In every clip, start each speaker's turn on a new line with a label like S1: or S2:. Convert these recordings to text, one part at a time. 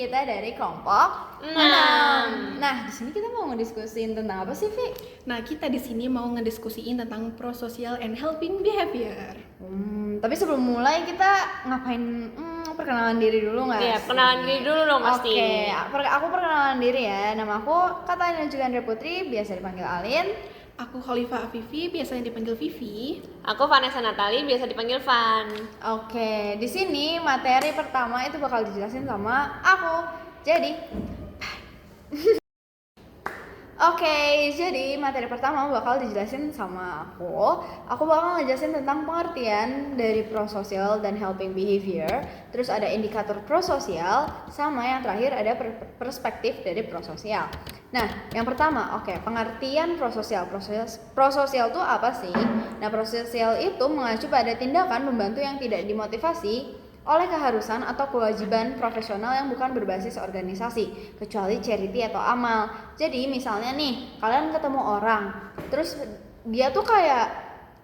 S1: kita dari kelompok 6. Nah, di sini kita mau ngediskusin tentang apa sih, Vi?
S2: Nah, kita di sini mau ngediskusiin tentang prosocial and helping behavior.
S1: Tapi sebelum mulai kita ngapain? Perkenalan diri dulu nggak?
S3: Iya, perkenalan diri dulu dong pasti.
S1: Oke, aku perkenalan diri ya. Nama aku Kata Juga Andrea Putri, biasa dipanggil Alin.
S2: Aku Khalifah Afifi, biasanya dipanggil Vivi.
S3: Aku Vanessa Natali, biasa dipanggil Van.
S1: Oke, di sini materi pertama itu bakal dijelasin sama aku. Jadi, jadi materi pertama bakal dijelasin sama aku. Aku bakal ngejelasin tentang pengertian dari prososial dan helping behavior. Terus ada indikator prososial, sama yang terakhir ada perspektif dari prososial. Nah, yang pertama, pengertian prososial. Prososial itu apa sih? Nah, prososial itu mengacu pada tindakan membantu yang tidak dimotivasi oleh keharusan atau kewajiban profesional yang bukan berbasis organisasi, kecuali charity atau amal. Jadi misalnya nih, kalian ketemu orang, terus dia tuh kayak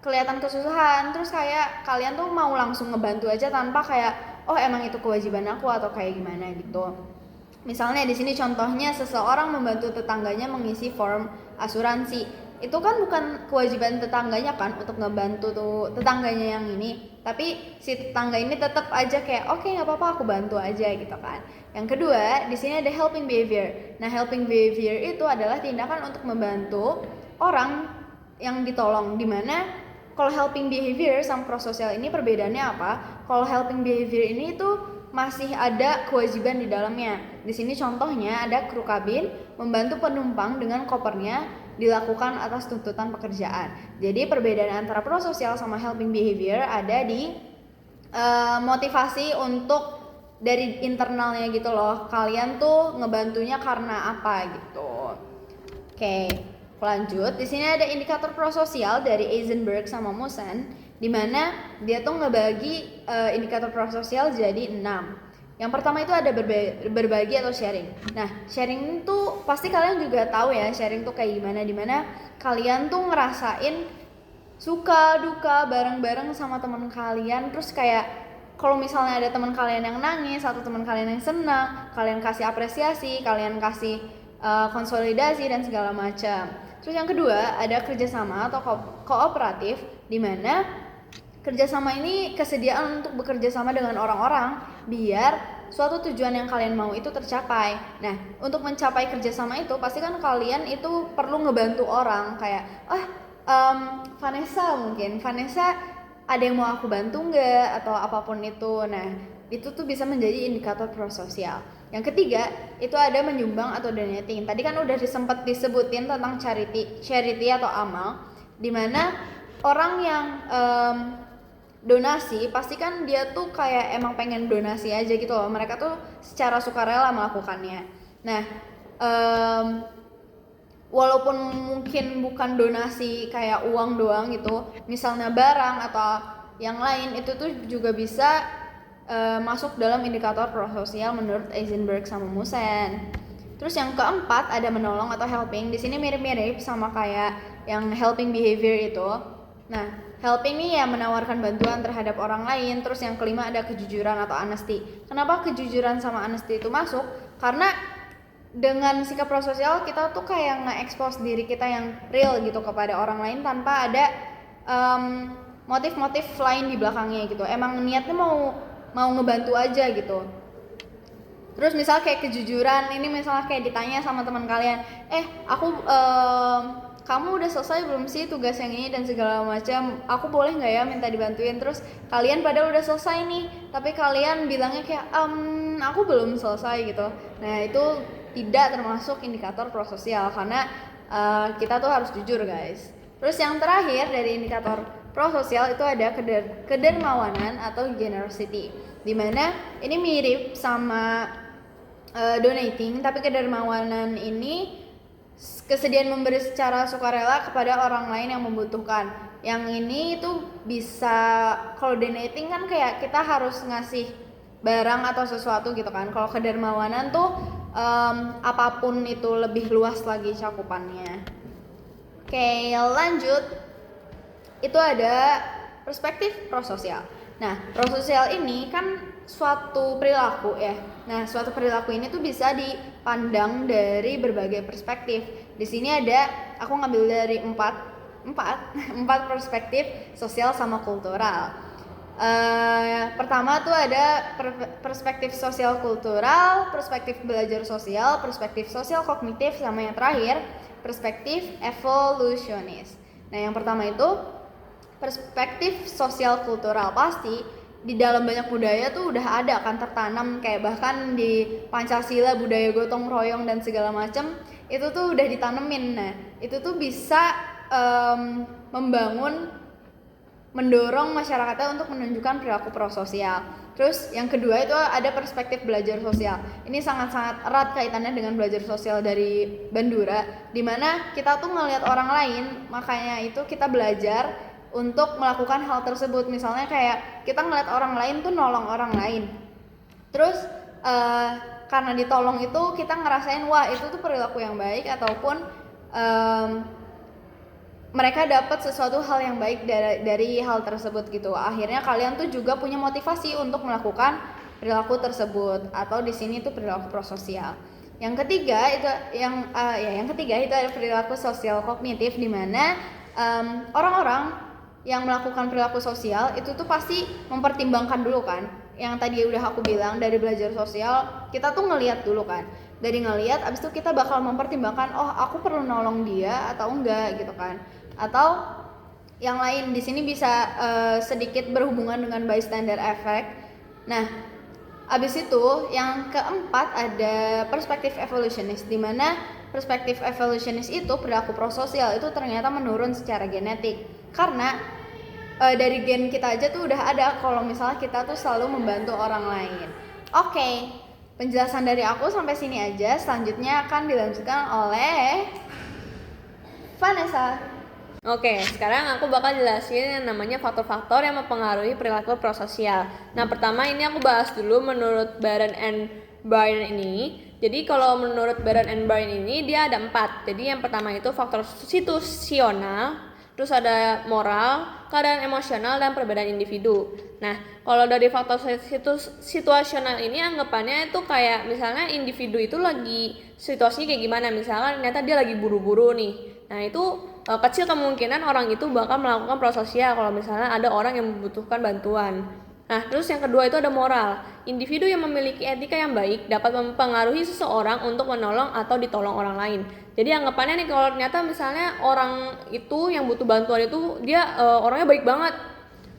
S1: kelihatan kesusahan, terus kayak kalian tuh mau langsung ngebantu aja tanpa kayak, oh emang itu kewajiban aku atau kayak gimana gitu. Misalnya di sini contohnya seseorang membantu tetangganya mengisi form asuransi. Itu kan bukan kewajiban tetangganya kan untuk ngebantu tuh tetangganya yang ini, tapi si tetangga ini tetap aja kayak oke, nggak apa-apa, aku bantu aja gitu kan. Yang kedua, di sini ada helping behavior. Nah, helping behavior itu adalah tindakan untuk membantu orang yang ditolong, dimana kalau helping behavior sama prososial ini perbedaannya apa? Kalau helping behavior ini itu masih ada kewajiban di dalamnya. Di sini contohnya ada kru kabin membantu penumpang dengan kopernya dilakukan atas tuntutan pekerjaan. Jadi perbedaan antara prososial sama helping behavior ada di motivasi untuk dari internalnya gitu loh. Kalian tuh ngebantunya karena apa gitu. Oke, lanjut. Di sini ada indikator prososial dari Eisenberg sama Musen, di mana dia tuh ngebagi indikator prososial jadi 6. Yang pertama itu ada berbagi atau sharing. Nah, sharing tuh pasti kalian juga tahu ya, sharing tuh kayak gimana, dimana kalian tuh ngerasain suka duka bareng-bareng sama teman kalian. Terus kayak kalau misalnya ada teman kalian yang nangis atau teman kalian yang senang, kalian kasih apresiasi, kalian kasih konsolidasi dan segala macam. Terus yang kedua ada kerjasama atau kooperatif, di mana kerjasama ini kesediaan untuk bekerja sama dengan orang-orang biar suatu tujuan yang kalian mau itu tercapai. Nah, untuk mencapai kerjasama itu pasti kan kalian itu perlu ngebantu orang kayak, Vanessa ada yang mau aku bantu nggak atau apapun itu. Nah, itu tuh bisa menjadi indikator prososial. Yang ketiga itu ada menyumbang atau donating. Tadi kan udah sempat disebutin tentang charity atau amal, dimana orang yang donasi pasti kan dia tuh kayak emang pengen donasi aja gitu loh. Mereka tuh secara sukarela melakukannya. Nah, walaupun mungkin bukan donasi kayak uang doang gitu, misalnya barang atau yang lain, itu tuh juga bisa masuk dalam indikator prososial menurut Eisenberg sama Musen. Terus yang keempat ada menolong atau helping. Di sini mirip-mirip sama kayak yang helping behavior itu. Nah, helping ini ya menawarkan bantuan terhadap orang lain. Terus yang kelima ada kejujuran atau honesty. Kenapa kejujuran sama honesty itu masuk? Karena dengan sikap prososial kita tuh kayak nge-expose diri kita yang real gitu kepada orang lain tanpa ada motif-motif lain di belakangnya gitu. Emang niatnya mau ngebantu aja gitu. Terus misal kayak kejujuran, ini misalnya kayak ditanya sama teman kalian, kamu udah selesai belum sih tugas yang ini dan segala macam, aku boleh nggak ya minta dibantuin. Terus kalian pada udah selesai nih, tapi kalian bilangnya kayak aku belum selesai gitu. Nah, itu tidak termasuk indikator prososial karena kita tuh harus jujur, guys. Terus yang terakhir dari indikator prososial itu ada kedermawanan atau generosity, dimana ini mirip sama donating, tapi kedermawanan ini kesediaan memberi secara sukarela kepada orang lain yang membutuhkan. Yang ini itu bisa, kalau donating kan kayak kita harus ngasih barang atau sesuatu gitu kan. Kalau kedermawanan tuh apapun itu, lebih luas lagi cakupannya. Oke, lanjut. Itu ada perspektif prososial. Nah, prososial ini kan suatu perilaku ya. Nah, suatu perilaku ini tuh bisa dipandang dari berbagai perspektif. Di sini aku ngambil dari empat perspektif sosial sama kultural. Pertama tuh ada perspektif sosial kultural, perspektif belajar sosial, perspektif sosial kognitif, sama yang terakhir perspektif evolusionis. Nah, yang pertama itu perspektif sosial kultural. Pasti di dalam banyak budaya tuh udah ada kan tertanam, kayak bahkan di Pancasila, budaya gotong royong dan segala macam itu tuh udah ditanemin. Nah, itu tuh bisa mendorong masyarakatnya untuk menunjukkan perilaku prososial. Terus yang kedua itu ada perspektif belajar sosial. Ini sangat-sangat erat kaitannya dengan belajar sosial dari Bandura, dimana kita tuh ngelihat orang lain, makanya itu kita belajar untuk melakukan hal tersebut. Misalnya kayak kita ngelihat orang lain tuh nolong orang lain. Terus karena ditolong itu kita ngerasain wah itu tuh perilaku yang baik, ataupun mereka dapat sesuatu hal yang baik dari hal tersebut gitu. Akhirnya kalian tuh juga punya motivasi untuk melakukan perilaku tersebut, atau di sini tuh perilaku prososial. Yang ketiga itu yang ketiga itu ada perilaku sosial kognitif, di mana orang-orang yang melakukan perilaku sosial itu tuh pasti mempertimbangkan dulu kan. Yang tadi udah aku bilang dari belajar sosial, kita tuh ngelihat dulu kan. Dari ngelihat abis itu kita bakal mempertimbangkan, oh aku perlu nolong dia atau enggak gitu kan. Atau yang lain di sini bisa sedikit berhubungan dengan bystander effect. Nah, abis itu yang keempat ada perspektif evolutionis, di mana perspektif evolutionis itu perilaku prososial itu ternyata menurun secara genetik, karena dari gen kita aja tuh udah ada kalau misalnya kita tuh selalu membantu orang lain. Oke, penjelasan dari aku sampai sini aja. Selanjutnya akan dilanjutkan oleh Vanessa.
S3: Oke, sekarang aku bakal jelasin yang namanya faktor-faktor yang mempengaruhi perilaku prososial. Nah, pertama ini aku bahas dulu menurut Baran and Bryan ini. Jadi kalau menurut Baran and Bryan ini dia ada 4. Jadi yang pertama itu faktor situasional, terus ada moral, keadaan emosional, dan perbedaan individu. Nah, kalau dari faktor situasional ini anggapannya itu kayak misalnya individu itu lagi situasinya kayak gimana. Misalnya ternyata dia lagi buru-buru nih. Nah, itu kecil kemungkinan orang itu bakal melakukan prososial kalau misalnya ada orang yang membutuhkan bantuan. Nah, terus yang kedua itu ada moral. Individu yang memiliki etika yang baik dapat mempengaruhi seseorang untuk menolong atau ditolong orang lain. Jadi anggapannya nih kalau ternyata misalnya orang itu yang butuh bantuan itu dia orangnya baik banget,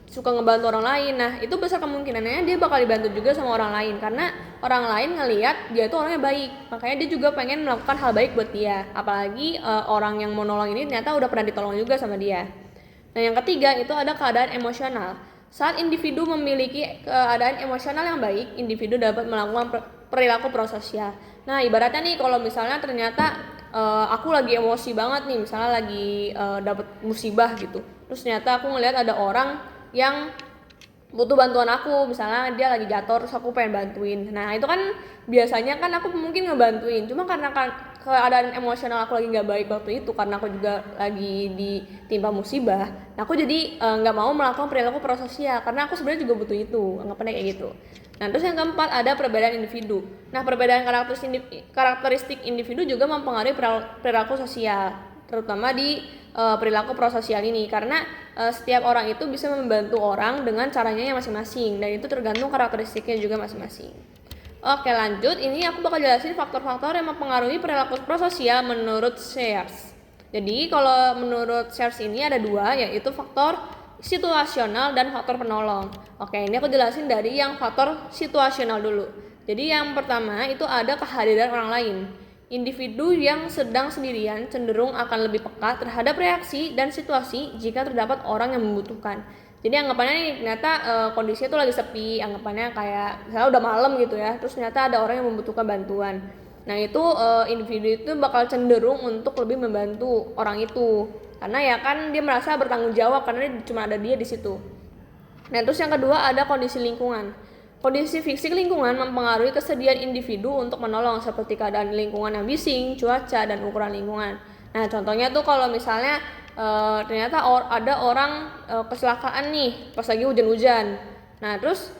S3: suka ngebantu orang lain. Nah, itu besar kemungkinannya dia bakal dibantu juga sama orang lain, karena orang lain ngelihat dia tuh orangnya baik, makanya dia juga pengen melakukan hal baik buat dia. Apalagi orang yang mau nolong ini ternyata udah pernah ditolong juga sama dia. Nah, yang ketiga itu ada keadaan emosional. Saat individu memiliki keadaan emosional yang baik, individu dapat melakukan perilaku prososial. Nah, ibaratnya nih kalau misalnya ternyata aku lagi emosi banget nih, misalnya lagi dapat musibah gitu. Terus ternyata aku ngelihat ada orang yang butuh bantuan aku, misalnya dia lagi jatuh terus aku pengen bantuin. Nah, itu kan biasanya kan aku mungkin ngebantuin, cuma karena keadaan emosional aku lagi nggak baik waktu itu, karena aku juga lagi ditimpa musibah. Nah, aku jadi nggak mau melakukan perilaku prososial karena aku sebenarnya juga butuh itu, anggapannya kayak gitu. Nah, terus yang keempat ada perbedaan individu. Nah, perbedaan karakteristik individu juga mempengaruhi perilaku sosial, terutama di perilaku prososial ini, karena setiap orang itu bisa membantu orang dengan caranya yang masing-masing, dan itu tergantung karakteristiknya juga masing-masing. Oke, lanjut. Ini aku bakal jelasin faktor-faktor yang mempengaruhi perilaku prososial menurut Sears. Jadi kalau menurut Sears ini ada 2, yaitu faktor situasional dan faktor penolong. Oke, ini aku jelasin dari yang faktor situasional dulu. Jadi yang pertama itu ada kehadiran orang lain. Individu yang sedang sendirian cenderung akan lebih peka terhadap reaksi dan situasi jika terdapat orang yang membutuhkan. Jadi anggapannya nih ternyata kondisinya tuh lagi sepi, anggapannya kayak misalnya udah malam gitu ya, terus ternyata ada orang yang membutuhkan bantuan. Nah, itu individu itu bakal cenderung untuk lebih membantu orang itu, karena ya kan dia merasa bertanggung jawab karena cuma ada dia di situ. Nah, terus yang kedua ada kondisi lingkungan. Kondisi fisik lingkungan mempengaruhi kesediaan individu untuk menolong, seperti keadaan lingkungan yang bising, cuaca, dan ukuran lingkungan. Nah, contohnya tuh kalau misalnya ternyata ada orang kecelakaan nih pas lagi hujan-hujan. Nah, terus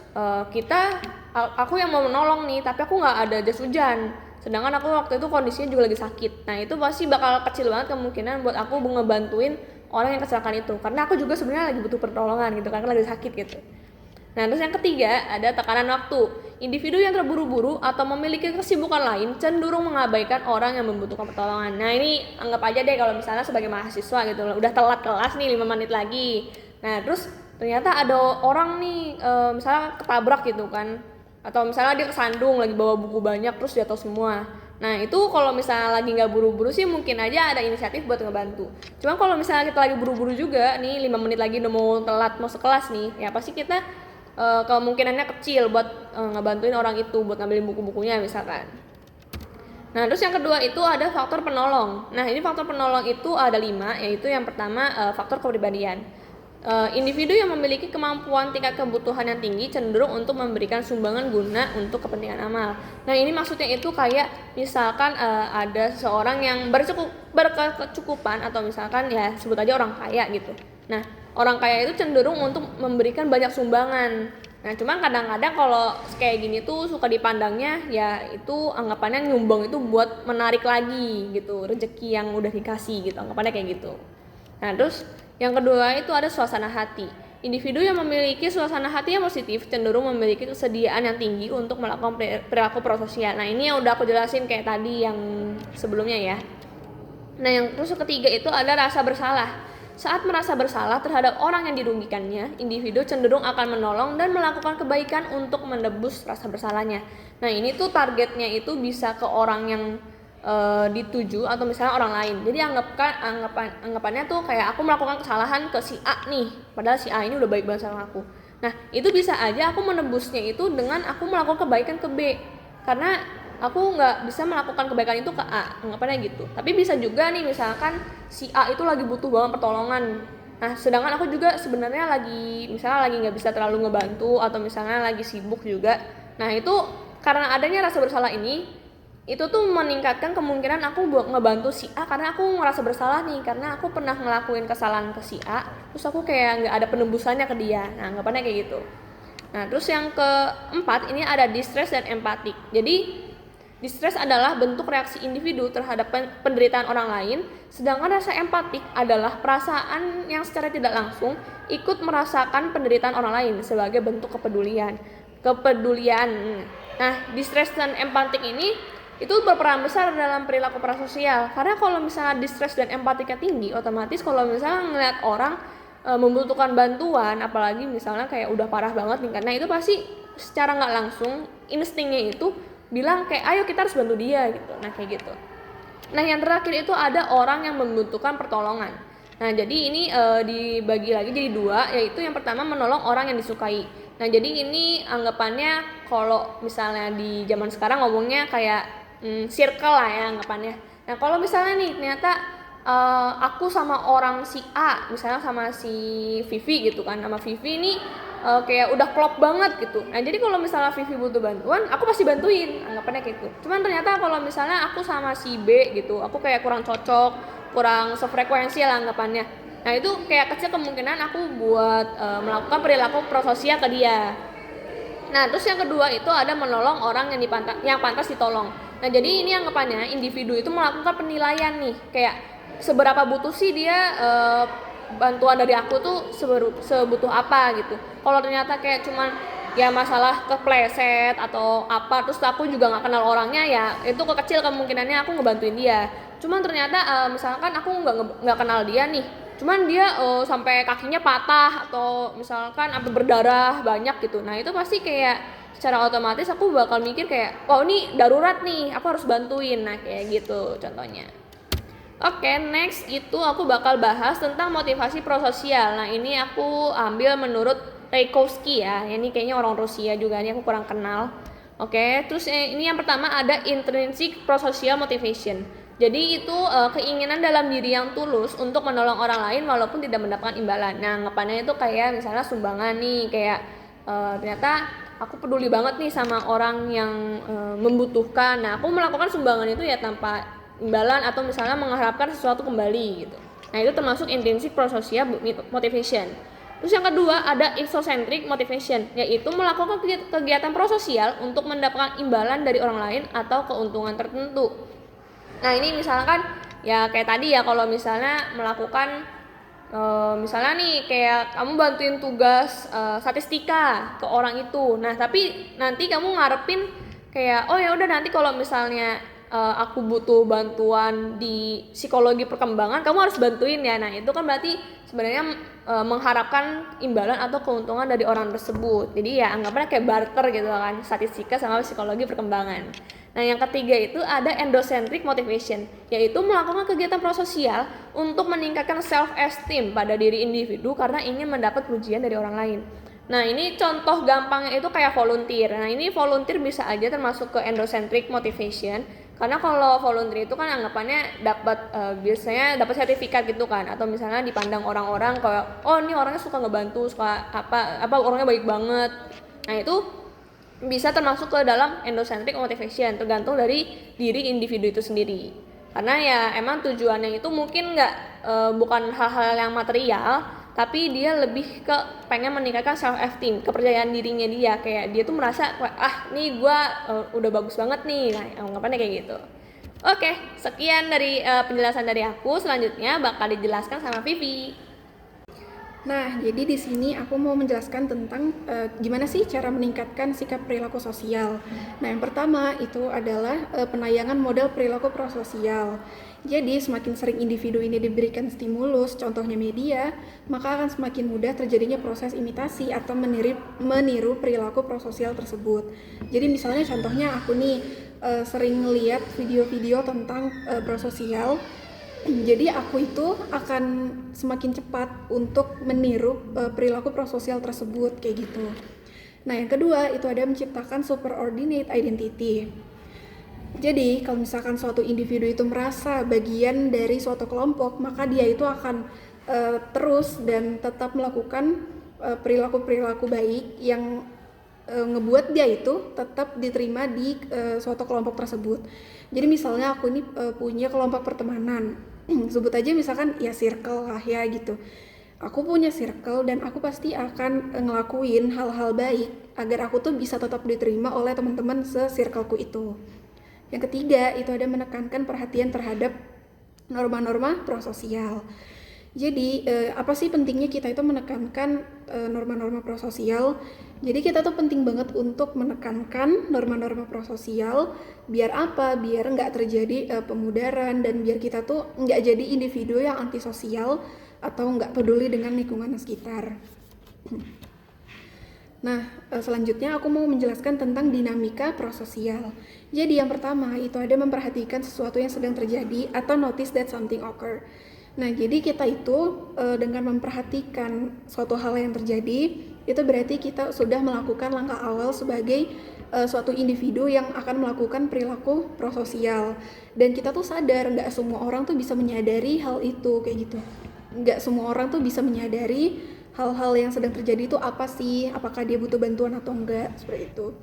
S3: aku yang mau menolong nih, tapi aku nggak ada jas hujan. Sedangkan aku waktu itu kondisinya juga lagi sakit. Nah itu pasti bakal kecil banget kemungkinan buat aku ngebantuin orang yang kecelakaan itu. Karena aku juga sebenarnya lagi butuh pertolongan gitu, karena lagi sakit gitu. Nah terus yang ketiga ada tekanan waktu. Individu yang terburu-buru atau memiliki kesibukan lain cenderung mengabaikan orang yang membutuhkan pertolongan. Nah ini anggap aja deh kalau misalnya sebagai mahasiswa gitu, udah telat kelas nih 5 menit lagi. Nah terus ternyata ada orang nih misalnya ketabrak gitu kan, atau misalnya dia kesandung lagi bawa buku banyak terus jatuh semua. Nah itu kalau misalnya lagi nggak buru-buru sih mungkin aja ada inisiatif buat ngebantu. Cuma kalau misalnya kita lagi buru-buru juga nih 5 menit lagi udah mau telat mau sekelas nih, ya pasti kita kemungkinannya kecil buat ngebantuin orang itu buat ngambilin buku-bukunya misalkan. Nah terus yang kedua itu ada faktor penolong. Nah ini faktor penolong itu ada 5, yaitu yang pertama faktor kepribadian. Individu yang memiliki kemampuan tingkat kebutuhan yang tinggi cenderung untuk memberikan sumbangan guna untuk kepentingan amal. Nah ini maksudnya itu kayak misalkan ada seseorang yang berkecukupan atau misalkan ya sebut aja orang kaya gitu. Nah orang kaya itu cenderung untuk memberikan banyak sumbangan. Nah cuman kadang-kadang kalau kayak gini tuh suka dipandangnya ya itu anggapannya nyumbang itu buat menarik lagi gitu rezeki yang udah dikasih gitu, anggapannya kayak gitu. Nah terus yang kedua itu ada suasana hati. Individu yang memiliki suasana hati yang positif cenderung memiliki kesediaan yang tinggi untuk melakukan perilaku prososial. Nah ini yang udah aku jelasin kayak tadi yang sebelumnya ya. Nah yang terus ketiga itu ada rasa bersalah. Saat merasa bersalah terhadap orang yang dirugikannya, individu cenderung akan menolong dan melakukan kebaikan untuk menebus rasa bersalahnya. Nah ini tuh targetnya itu bisa ke orang yang dituju atau misalnya orang lain. Jadi anggapannya tuh kayak aku melakukan kesalahan ke si A nih, padahal si A ini udah baik banget sama aku. Nah itu bisa aja aku menebusnya itu dengan aku melakukan kebaikan ke B, karena aku nggak bisa melakukan kebaikan itu ke A, anggapannya gitu. Tapi bisa juga nih misalkan si A itu lagi butuh banget pertolongan. Nah sedangkan aku juga sebenarnya lagi nggak bisa terlalu ngebantu atau misalnya lagi sibuk juga. Nah itu karena adanya rasa bersalah ini itu tuh meningkatkan kemungkinan aku buat ngebantu si A karena aku ngerasa bersalah nih karena aku pernah ngelakuin kesalahan ke si A terus aku kayak nggak ada penembusannya ke dia. Nah anggapannya kayak gitu. Nah terus yang keempat ini ada distress dan empatik. Jadi distress adalah bentuk reaksi individu terhadap penderitaan orang lain, sedangkan rasa empatik adalah perasaan yang secara tidak langsung ikut merasakan penderitaan orang lain sebagai bentuk kepedulian. Nah distress dan empatik ini itu berperan besar dalam perilaku parasosial, karena kalau misalnya distress dan empatiknya tinggi, otomatis kalau misalnya ngeliat orang membutuhkan bantuan, apalagi misalnya kayak udah parah banget nih, karena itu pasti secara nggak langsung instingnya itu bilang kayak ayo kita harus bantu dia gitu. Nah kayak gitu. Nah yang terakhir itu ada orang yang membutuhkan pertolongan. Nah jadi ini dibagi lagi jadi 2, yaitu yang pertama menolong orang yang disukai. Nah jadi ini anggapannya kalau misalnya di zaman sekarang ngomongnya kayak circle lah ya anggapannya. Nah kalau misalnya nih ternyata aku sama orang si A, misalnya sama si Vivi gitu kan, sama Vivi ini kayak udah klop banget gitu. Nah jadi kalau misalnya Vivi butuh bantuan, aku pasti bantuin, anggapannya kayak gitu. Cuman ternyata kalau misalnya aku sama si B gitu, aku kayak kurang cocok, kurang sefrekuensi lah anggapannya. Nah itu kayak kecil kemungkinan aku buat melakukan perilaku prososial ke dia. Nah terus yang kedua itu ada menolong orang yang pantas ditolong. Nah jadi ini anggapannya individu itu melakukan penilaian nih, kayak seberapa butuh sih dia bantuan dari aku tuh sebutuh apa gitu. Kalau ternyata kayak cuman ya masalah kepleset atau apa terus aku juga nggak kenal orangnya, ya itu kecil kemungkinannya aku ngebantuin dia. Cuman ternyata misalkan aku nggak kenal dia nih, cuman dia sampai kakinya patah atau misalkan sampai berdarah banyak gitu. Nah itu pasti kayak secara otomatis aku bakal mikir kayak wow ini darurat nih, aku harus bantuin. Nah kayak gitu contohnya. Oke, next itu aku bakal bahas tentang motivasi prososial. Nah ini aku ambil menurut Tchaikovsky ya, ini kayaknya orang Rusia juga, ini aku kurang kenal. Oke, terus ini yang pertama ada intrinsic prosocial motivation. Jadi itu keinginan dalam diri yang tulus untuk menolong orang lain walaupun tidak mendapatkan imbalan. Nah anggapannya itu kayak misalnya sumbangan nih, kayak ternyata aku peduli banget nih sama orang yang membutuhkan. Nah aku melakukan sumbangan itu ya tanpa imbalan atau misalnya mengharapkan sesuatu kembali gitu. Nah itu termasuk intrinsic prosocial motivation. Terus yang kedua ada exocentric motivation, yaitu melakukan kegiatan prososial untuk mendapatkan imbalan dari orang lain atau keuntungan tertentu. Nah ini misalkan ya kayak tadi ya, kalau misalnya melakukan misalnya nih kayak kamu bantuin tugas statistika ke orang itu. Nah tapi nanti kamu ngarepin kayak oh ya udah nanti kalau misalnya aku butuh bantuan di psikologi perkembangan, kamu harus bantuin ya. Nah itu kan berarti sebenarnya mengharapkan imbalan atau keuntungan dari orang tersebut. Jadi ya anggapnya kayak barter gitu kan, statistika sama psikologi perkembangan. Nah yang ketiga itu ada endocentric motivation, yaitu melakukan kegiatan prososial untuk meningkatkan self esteem pada diri individu karena ingin mendapat pujian dari orang lain. Nah ini contoh gampangnya itu kayak volunteer. Nah ini volunteer bisa aja termasuk ke endocentric motivation, karena kalau volunteer itu kan anggapannya dapat biasanya dapat sertifikat gitu kan, atau misalnya dipandang orang-orang kayak oh ini orangnya suka ngebantu, suka apa orangnya baik banget. Nah itu bisa termasuk ke dalam endocentric motivation, tergantung dari diri individu itu sendiri. Karena ya emang tujuannya itu mungkin bukan hal-hal yang material, tapi dia lebih ke pengen meningkatkan self esteem, kepercayaan dirinya dia, kayak dia tuh merasa nih gue udah bagus banget nih. Nah anggapannya kayak gitu. Oke, sekian dari penjelasan dari aku. Selanjutnya bakal dijelaskan sama Vivi.
S2: Nah, jadi di sini aku mau menjelaskan tentang gimana sih cara meningkatkan sikap perilaku sosial. Nah, yang pertama itu adalah penayangan model perilaku prososial. Jadi, semakin sering individu ini diberikan stimulus, contohnya media, maka akan semakin mudah terjadinya proses imitasi atau meniru perilaku prososial tersebut. Jadi, misalnya contohnya aku nih sering lihat video-video tentang prososial. Jadi aku itu akan semakin cepat untuk meniru perilaku prososial tersebut kayak gitu. Nah yang kedua itu ada menciptakan superordinate identity. Jadi kalau misalkan suatu individu itu merasa bagian dari suatu kelompok, maka dia itu akan terus dan tetap melakukan perilaku-perilaku baik yang ngebuat dia itu tetap diterima di suatu kelompok tersebut. Jadi misalnya aku ini punya kelompok pertemanan, sebut aja misalkan ya circle lah ya gitu. Aku punya circle dan aku pasti akan ngelakuin hal-hal baik agar aku tuh bisa tetap diterima oleh teman-teman se-circleku itu. Yang ketiga itu ada menekankan perhatian terhadap norma-norma prososial. Jadi apa sih pentingnya kita itu menekankan norma-norma prososial? Jadi kita tuh penting banget untuk menekankan norma-norma prososial. Biar apa? Biar nggak terjadi pemudaran dan biar kita tuh nggak jadi individu yang antisosial atau nggak peduli dengan lingkungan sekitar. Nah, selanjutnya aku mau menjelaskan tentang dinamika prososial. Jadi yang pertama itu ada memperhatikan sesuatu yang sedang terjadi atau notice that something occur. Nah, jadi kita itu dengan memperhatikan suatu hal yang terjadi, itu berarti kita sudah melakukan langkah awal sebagai suatu individu yang akan melakukan perilaku prososial. Dan kita tuh sadar, nggak semua orang tuh bisa menyadari hal itu, kayak gitu. Nggak semua orang tuh bisa menyadari hal-hal yang sedang terjadi itu apa sih, apakah dia butuh bantuan atau enggak, seperti itu.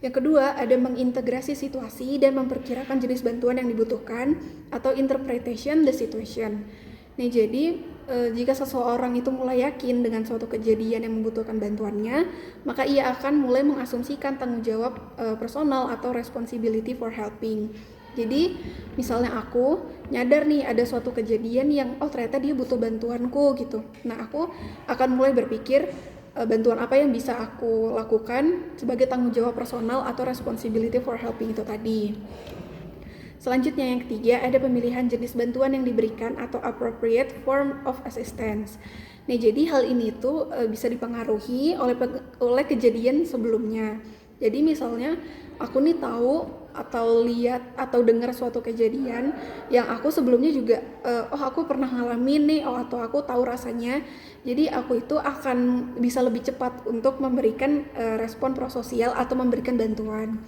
S2: Yang kedua, ada mengintegrasi situasi dan memperkirakan jenis bantuan yang dibutuhkan atau interpretation the situation. Nah, jadi jika seseorang itu mulai yakin dengan suatu kejadian yang membutuhkan bantuannya, maka ia akan mulai mengasumsikan tanggung jawab personal atau responsibility for helping. Jadi, misalnya aku nyadar nih ada suatu kejadian yang ternyata dia butuh bantuanku gitu. Nah, aku akan mulai berpikir bantuan apa yang bisa aku lakukan sebagai tanggung jawab personal atau responsibility for helping itu tadi. Selanjutnya yang ketiga ada pemilihan jenis bantuan yang diberikan atau appropriate form of assistance. Nah jadi hal ini tuh bisa dipengaruhi oleh kejadian sebelumnya. Jadi misalnya aku nih tahu atau lihat atau dengar suatu kejadian yang aku sebelumnya juga aku pernah ngalamin nih atau aku tahu rasanya. Jadi aku itu akan bisa lebih cepat untuk memberikan respon prososial atau memberikan bantuan.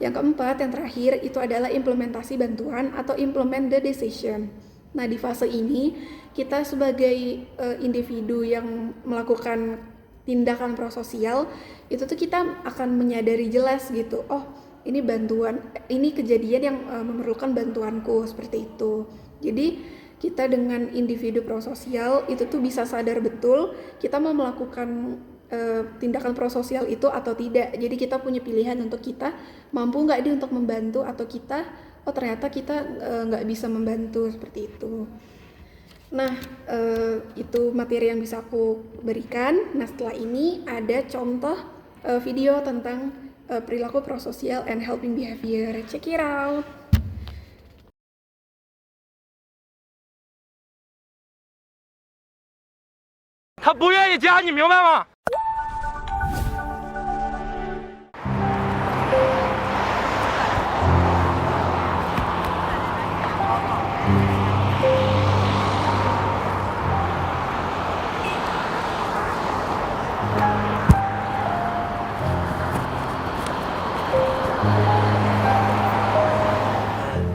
S2: Yang keempat, yang terakhir itu adalah implementasi bantuan atau implement the decision. Nah di fase ini kita sebagai individu yang melakukan tindakan prososial itu tuh kita akan menyadari jelas gitu, ini kejadian yang memerlukan bantuanku, seperti itu. Jadi kita dengan individu prososial itu tuh bisa sadar betul kita mau melakukan tindakan prososial itu atau tidak. Jadi kita punya pilihan untuk kita mampu nggak dia untuk membantu, atau kita ternyata kita nggak bisa membantu, seperti itu. Nah, itu materi yang bisa aku berikan. Nah, setelah ini ada contoh video tentang perilaku prososial and helping behavior. Check it out.
S4: 他不愿意加，你明白吗？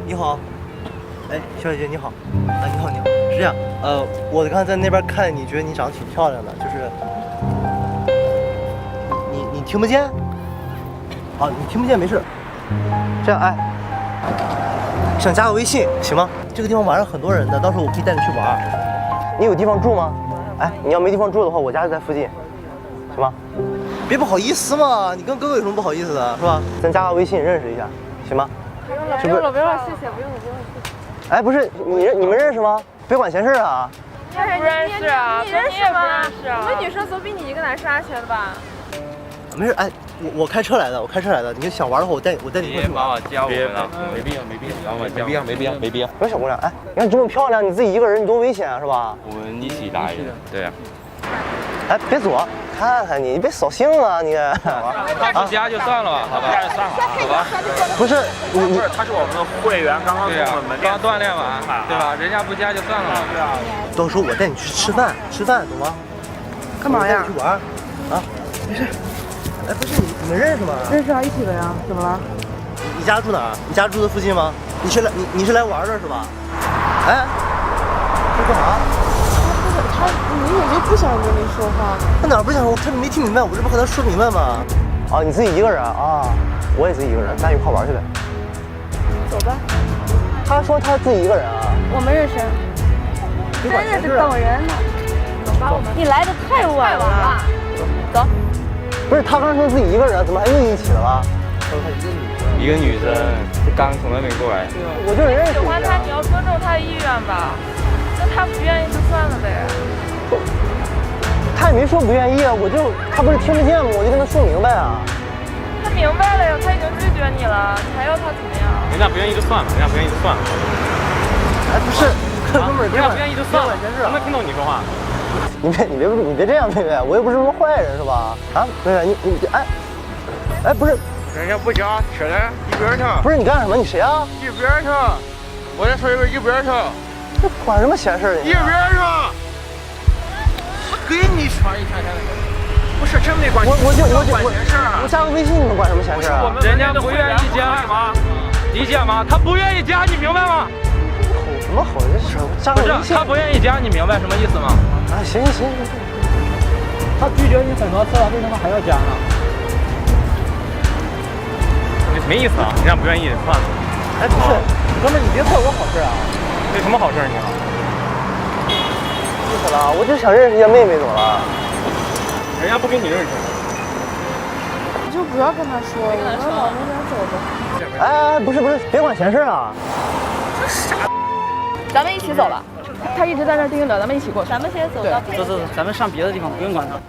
S5: 你好，哎，小姐姐你好，你好你好，是这样，我刚才在那边看你，觉得你长得挺漂亮的，就是你听不见？好，你听不见没事。这样，想加个微信行吗？这个地方晚上很多人的，到时候我可以带你去玩。你有地方住吗？哎，你要没地方住的话，我家就在附近，行吗？别不好意思嘛，你跟哥哥有什么不好意思的，是吧？咱加个微信认识一下，行吗？
S6: 不用了，不用了，不用了，谢谢，不用了，不用了，谢谢。
S5: 哎，不是你们认识吗？别管闲事啊！
S6: 不认识啊，你认识吗？我们女生总比你一个男生安全的吧？
S5: 没事，哎，我开车来的，你想玩的话，我带你过去
S4: 别把我加我们了，没必要，没必要。
S5: 不是小姑娘，哎，你看这么漂亮，你自己一个人，你多危险啊，是吧？
S4: 我们一起来的，对呀。
S5: 哎，别走，看看你别扫兴啊你。
S4: 他不加就算了吧，好吧？加就算了，好吧？
S5: 不是，
S7: 不是，他是我们的会员，刚刚从我们门店
S4: 刚锻炼完，对吧？人家不加就算了。
S7: 对啊。
S5: 到时候我带你去吃饭，懂吗？
S6: 干嘛呀？
S5: 去玩啊？没事。哎，不是你们认识吗？
S6: 认识啊，一起的呀。怎么了？
S5: 你家住哪儿？你家住的附近吗？你是来玩的是吧？哎，这干嘛？
S6: 他明显就不想跟你说话。
S5: 他哪不想？我看你没听明白，我这不和他说明白吗？啊，你自己一个人啊？我也自己一个人，咱一块玩去呗。
S6: 走吧。
S5: 他说他自己一个人啊。
S6: 我们认识。真认识等人呢。走吧，我们。你来的太晚了。走。
S5: 不是，他刚说自己一个人，怎么还又一起了？
S4: 一个女生刚从那边过来。
S5: 我就认识。
S6: 喜欢他，你要尊重他的意愿吧。那他不愿意就算了呗。
S5: 他也没说不愿意啊，他不是听不见吗？我就跟他说明白啊。
S6: 他明白了呀，他已经拒绝你了，你还要他怎么样？
S4: 人家不愿意就算了，
S5: 哎，不是，哥们儿，
S4: 人家不愿意就算了，能不能听懂你说话？
S5: 你别这样，妹妹，我又不是什么坏人是吧？啊，妹妹，你哎，不是，
S7: 人家不加，起来一边去。
S5: 不是你干什么？你谁啊？
S7: 一边去，我再说一遍，一边去。
S5: 这管什么闲事儿？
S7: 一边去。给你传一天的。不是真没关系。
S5: 我加个微信，你们管什么闲事啊？
S4: 人家不愿意加吗？理解吗？他不愿意加，你明白吗？
S5: 吼什么吼？这是加个微信。
S4: 不是，他不愿意加，你明白什么意思吗？
S5: 啊，行。
S8: 他拒绝你很多次了，为什么还要加呢？
S4: 没意思啊，人家不愿意，算了。
S5: 哎，不是，哥们儿，你别做我好事啊！
S4: 这什么好事你啊？
S5: 意思了，我就想认识一下妹妹，怎么了？
S4: 人家不跟你认识。
S6: 你就不要跟他说，我们往那边走吧。
S5: 哎，不是，别管闲事啊！
S6: 这傻，咱们一起走了。他一直在那儿盯着，咱们一起过去。咱们先走到。
S8: 走，咱们上别的地方，不用管他。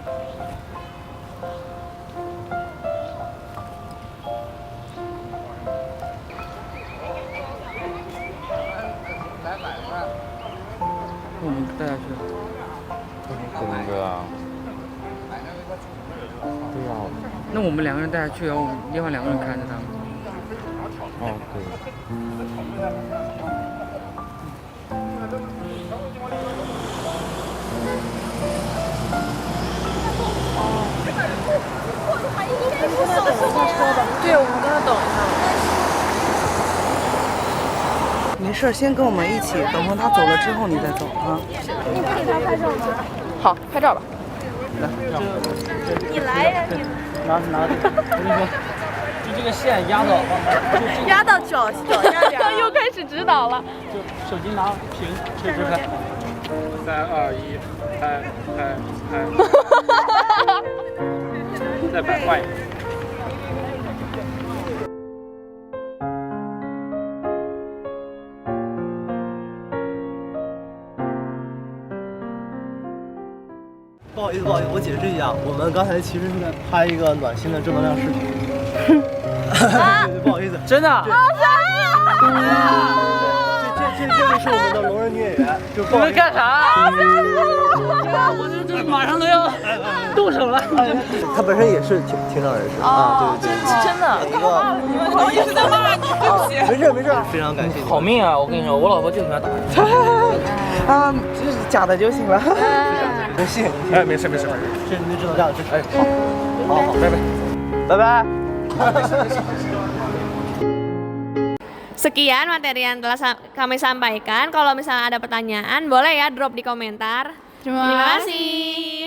S8: 我们带他去。
S4: 不能哥啊。对呀。
S8: 那我们两个人带他去，然后我们另外两个人看着他们。
S4: 哦，可以。
S6: 对，我们跟他等一下。
S9: 没事，先跟我们一起，等会他走了之后你再走啊。
S6: 你不给他拍照吗？好，拍照吧。
S8: 来，
S6: 你来呀，你。
S8: 拿，我跟你说，就这个个线压到
S6: 压到脚下边。
S3: 又开始指导了。
S8: 就手机拿平垂直拍。
S7: 3、2、1，拍。再摆换一个。
S5: 不好意思，我解释一下，我们刚才其实是在拍一个暖心的正能量视频。不好意思，
S8: 真的。
S5: 这里是我们的聋人女演员，就
S8: 你们干啥？我这马上都要动手了。
S5: 她本身也是听障人士啊，对，
S6: 真的。
S5: 一个。
S6: 我一直在骂你，对不起。
S5: 没事，非常感谢你。
S8: 好命啊！我跟你说，我老婆就喜欢打人。
S9: 啊，就是假的就行了。
S5: 不信？
S7: 哎，没事。
S5: 这是你知道这样，哎，好，拜拜。
S3: Sekian materi yang telah kami sampaikan. Kalau misalnya ada pertanyaan, boleh ya drop di komentar. Terima kasih.